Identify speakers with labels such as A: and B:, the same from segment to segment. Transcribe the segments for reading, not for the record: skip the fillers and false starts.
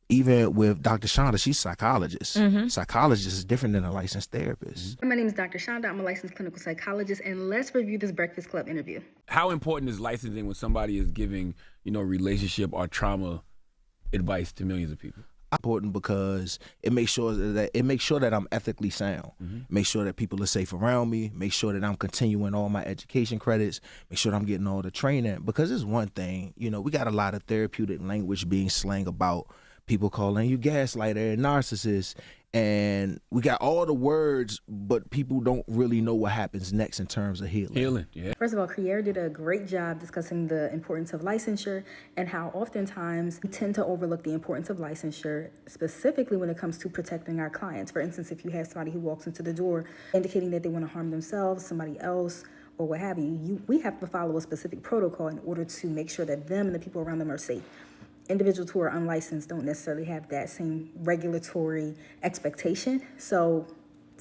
A: Even with Dr. Chanda, she's a psychologist.
B: Mm-hmm.
A: Psychologist is different than a licensed therapist.
C: My name is Dr. Chanda. I'm a licensed clinical psychologist, and let's review this Breakfast Club interview.
D: How important is licensing when somebody is giving, relationship or trauma advice to millions of people?
A: Important because it makes sure that I'm ethically sound. Make sure that people are safe around me. Make sure that I'm continuing all my education credits. Make sure that I'm getting all the training. Because it's one thing, we got a lot of therapeutic language being slang about people calling you gaslighter and narcissist, and we got all the words, but people don't really know what happens next in terms of healing.
D: Yeah.
C: First of all, Kier did a great job discussing the importance of licensure and how oftentimes we tend to overlook the importance of licensure, specifically when it comes to protecting our clients. For instance, if you have somebody who walks into the door indicating that they want to harm themselves, somebody else, or what have you, we have to follow a specific protocol in order to make sure that them and the people around them are safe. Individuals who are unlicensed don't necessarily have that same regulatory expectation. So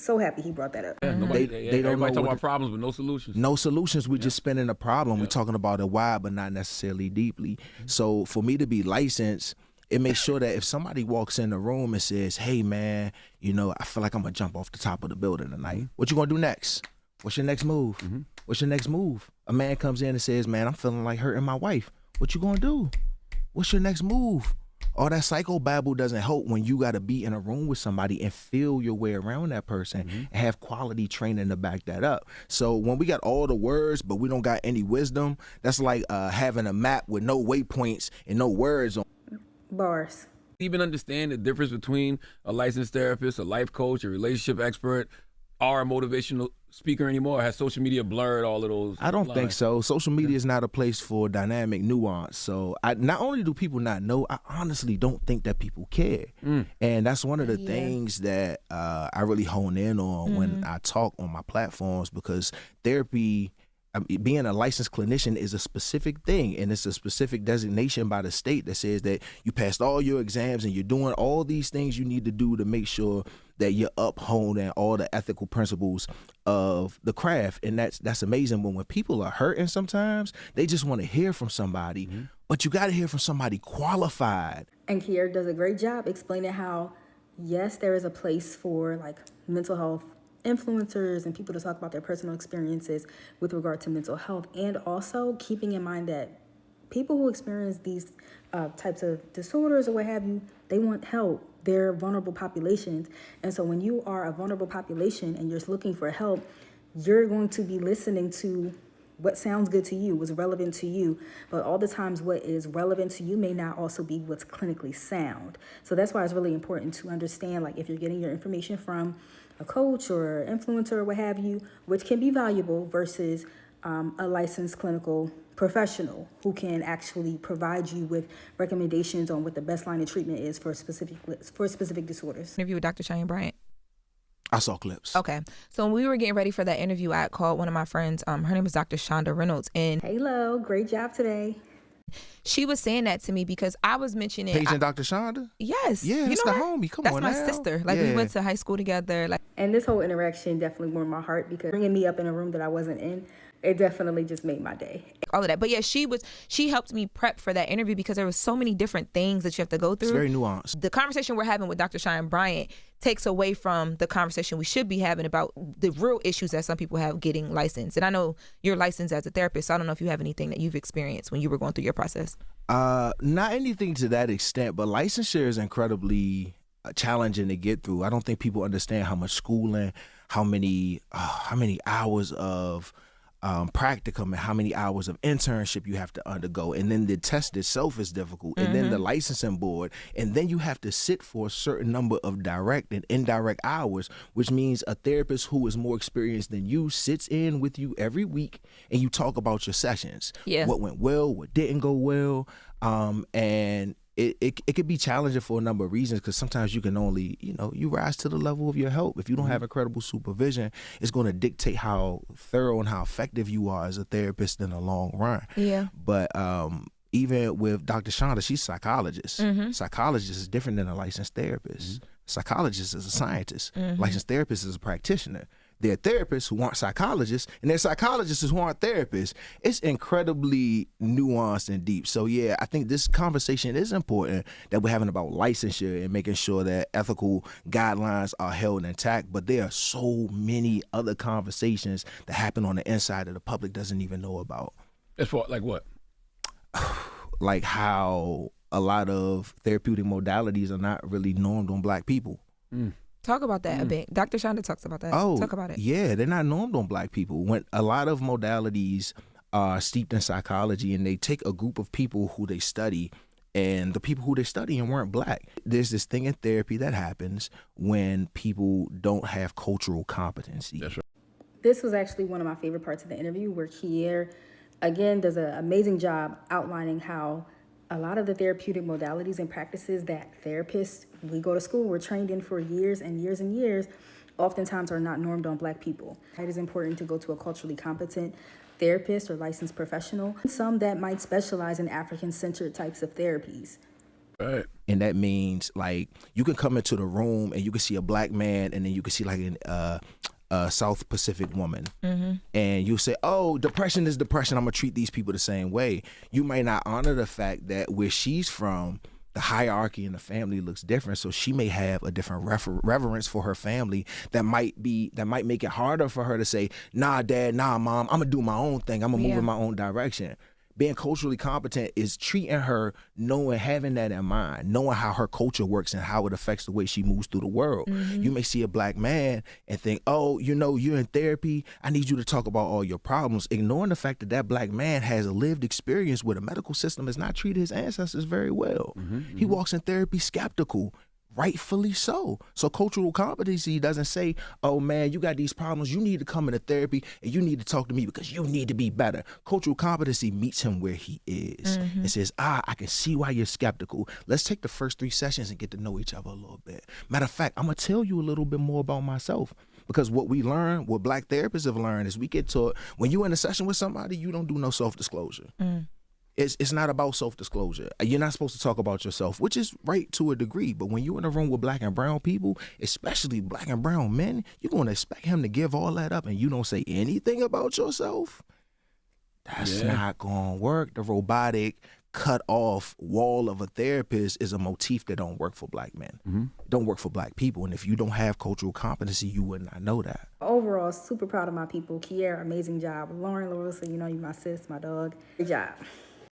C: happy he brought that up.
D: Yeah, they don't talk about problems, but no solutions.
A: No solutions. We're just spinning a problem. We're talking about it wide, but not necessarily deeply. So for me to be licensed, it makes sure that if somebody walks in the room and says, hey, man, I feel like I'm going to jump off the top of the building tonight. What you going to do next? What's your next move? What's your next move? A man comes in and says, man, I'm feeling like hurting my wife. What you going to do? What's your next move? All that psychobabble doesn't help when you got to be in a room with somebody and feel your way around that person and have quality training to back that up. So when we got all the words, but we don't got any wisdom, that's like having a map with no waypoints and no words on.
C: Bars.
D: Even understand the difference between a licensed therapist, a life coach, a relationship expert, or a motivational speaker anymore? Has social media blurred all of those
A: I don't
D: lines?
A: think so. Social media is not a place for dynamic nuance. So not only do people not know, I honestly don't think that people care. And that's one of the things that I really hone in on when I talk on my platforms, because therapy, being a licensed clinician is a specific thing, and it's a specific designation by the state that says that you passed all your exams and you're doing all these things you need to do to make sure that you're upholding all the ethical principles of the craft. And that's amazing. But when people are hurting sometimes, they just want to hear from somebody, but you got to hear from somebody qualified.
C: And Kier does a great job explaining how, yes, there is a place for like mental health influencers and people to talk about their personal experiences with regard to mental health, and also keeping in mind that people who experience these types of disorders or what have you, they want help. They're vulnerable populations. And so when you are a vulnerable population and you're looking for help, you're going to be listening to what sounds good to you, what's relevant to you. But all the times what is relevant to you may not also be what's clinically sound. So that's why it's really important to understand, like, if you're getting your information from a coach or influencer or what have you, which can be valuable, versus a licensed clinical professional who can actually provide you with recommendations on what the best line of treatment is for specific disorders.
B: Interview with Dr. Cheyenne Bryant.
A: I saw clips.
B: Okay. So when we were getting ready for that interview, I called one of my friends. Her name is Dr. Chanda Reynolds. And
C: Hello, great job today.
B: she was saying that to me because I was mentioning
A: Patient Dr. Chanda?
B: Yes.
A: Yeah, that's the homie. Come
B: that's
A: on
B: my
A: now.
B: sister. Like, we went to high school together. Like,
C: And this whole interaction definitely warmed my heart, because bringing me up in a room that I wasn't in, it definitely just made my day.
B: all of that. But yeah, she helped me prep for that interview because there was so many different things that you have to go through.
A: It's very nuanced.
B: The conversation we're having with Dr. Cheyenne Bryant takes away from the conversation we should be having about the real issues that some people have getting licensed. And I know you're licensed as a therapist, so I don't know if you have anything that you've experienced when you were going through your process.
A: Not anything to that extent, but licensure is incredibly challenging to get through. I don't think people understand how much schooling, how many hours of practicum and how many hours of internship you have to undergo, and then the test itself is difficult, and then the licensing board, and then you have to sit for a certain number of direct and indirect hours, which means a therapist who is more experienced than you sits in with you every week and you talk about your sessions. What went well, what didn't go well, and it could be challenging for a number of reasons, because sometimes you can only, you rise to the level of your help. If you don't have incredible supervision, it's going to dictate how thorough and how effective you are as a therapist in the long run.
B: Yeah.
A: But even with Dr. Chanda, she's a psychologist. Psychologist is different than a licensed therapist. Psychologist is a scientist. Licensed therapist is a practitioner. They're therapists who aren't psychologists, and they're psychologists who aren't therapists. It's incredibly nuanced and deep. So yeah, I think this conversation is important that we're having about licensure and making sure that ethical guidelines are held intact. But there are so many other conversations that happen on the inside that the public doesn't even know about.
D: As far like what?
A: Like how a lot of therapeutic modalities are not really normed on Black people.
B: Talk about that a bit. Dr. Chanda talks about that.
A: Oh,
B: Talk about it.
A: Yeah, they're not normed on Black people. When a lot of modalities are steeped in psychology, and they take a group of people who they study, and the people who they study and weren't Black. There's this thing in therapy that happens when people don't have cultural competency.
D: That's right.
C: This was actually one of my favorite parts of the interview, where Kier, again, does an amazing job outlining how a lot of the therapeutic modalities and practices that therapists, we go to school, we're trained in for years and years and years, oftentimes are not normed on Black people. It is important to go to a culturally competent therapist or licensed professional, some that might specialize in African-centered types of therapies.
D: Right.
A: And that means, like, you can come into the room and you can see a Black man, and then you can see like a South Pacific woman, and you say, oh, depression is depression, I'm gonna treat these people the same way. You might not honor the fact that where she's from, the hierarchy in the family looks different, so she may have a different reverence for her family that might make it harder for her to say, nah, dad, nah, mom, I'm gonna do my own thing, I'm gonna move in my own direction. Being culturally competent is treating her, having that in mind, knowing how her culture works and how it affects the way she moves through the world. You may see a Black man and think, oh, you're in therapy, I need you to talk about all your problems, ignoring the fact that that Black man has a lived experience where the medical system has not treated his ancestors very well. He walks in therapy skeptical. Rightfully so. So cultural competency doesn't say, oh man, you got these problems, you need to come into therapy and you need to talk to me because you need to be better. Cultural competency meets him where he is and says, I can see why you're skeptical. Let's take the first 3 sessions and get to know each other a little bit. Matter of fact, I'm gonna tell you a little bit more about myself. Because what we learn, what Black therapists have learned, is we get taught when you're in a session with somebody, you don't do no self-disclosure. It's not about self-disclosure. You're not supposed to talk about yourself, which is right to a degree. But when you're in a room with Black and brown people, especially Black and brown men, you're going to expect him to give all that up and you don't say anything about yourself? That's not going to work. The robotic, cut off wall of a therapist is a motif that don't work for Black men. Don't work for Black people. And if you don't have cultural competency, you would not know that.
C: Overall, super proud of my people. Kier, amazing job. Lauren, LaRosa, you my sis, my dog. Good job.